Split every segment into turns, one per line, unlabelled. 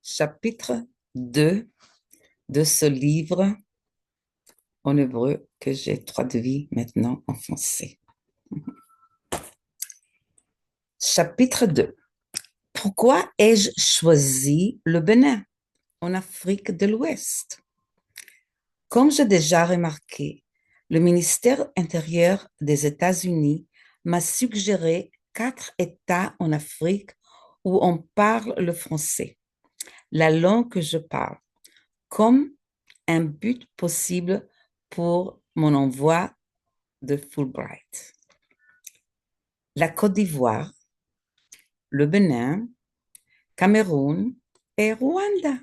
chapitre 2 de ce livre en hébreu que j'ai traduit maintenant en français. Chapitre 2. Pourquoi ai-je choisi le Bénin en Afrique de l'Ouest? Comme j'ai déjà remarqué, le ministère intérieur des États-Unis m'a suggéré 4 États en Afrique où on parle le français, la langue que je parle, comme un but possible pour mon envoi de Fulbright. La Côte d'Ivoire, le Bénin, Cameroun et Rwanda.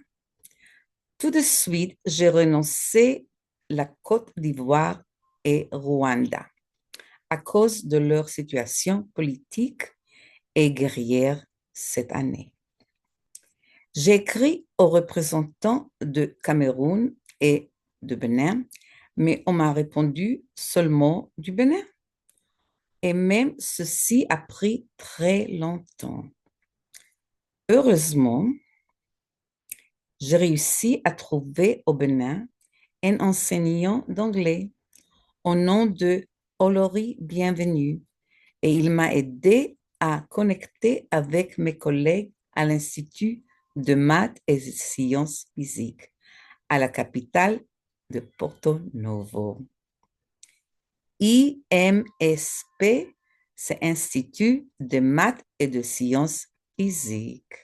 Tout de suite, j'ai renoncé la Côte d'Ivoire et Rwanda à cause de leur situation politique et guerrière cette année. J'ai écrit aux représentants de Cameroun et de Bénin, mais on m'a répondu seulement du Bénin. Et même ceci a pris très longtemps. Heureusement, j'ai réussi à trouver au Bénin un enseignant d'anglais au nom de Olori Bienvenue et il m'a aidé à connecter avec mes collègues à l'Institut de maths et sciences physiques à la capitale de Porto Novo. IMSP, c'est Institut de maths et de sciences physiques.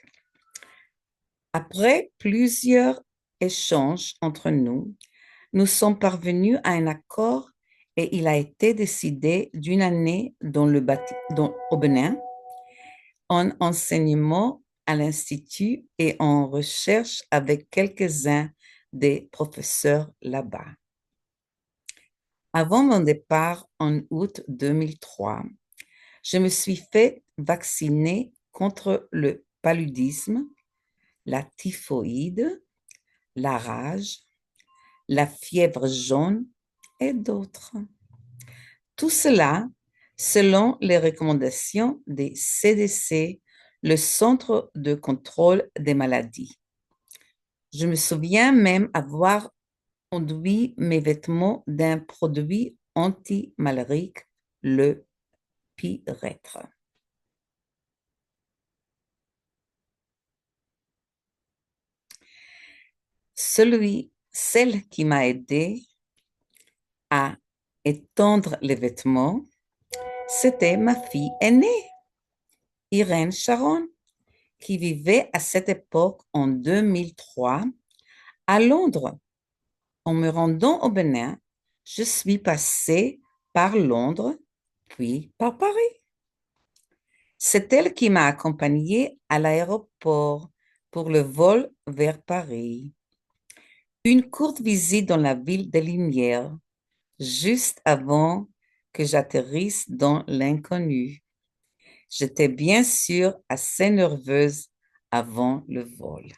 Après plusieurs échanges entre nous, nous sommes parvenus à un accord et il a été décidé d'une année au Bénin en enseignement à l'Institut et en recherche avec quelques-uns des professeurs là-bas. Avant mon départ en août 2003, je me suis fait vacciner contre le paludisme, la typhoïde, la rage, la fièvre jaune et d'autres. Tout cela selon les recommandations des CDC, le Centre de contrôle des maladies. Je me souviens même avoir enduit mes vêtements d'un produit anti-malarique, le pyrètre. Celle qui m'a aidé à étendre les vêtements, c'était ma fille aînée, Irène Sharon, qui vivait à cette époque en 2003 à Londres. En me rendant au Bénin, je suis passée par Londres, puis par Paris. C'est elle qui m'a accompagnée à l'aéroport pour le vol vers Paris. Une courte visite dans la ville des Lumières, juste avant que j'atterrisse dans l'inconnu. J'étais bien sûr assez nerveuse avant le vol.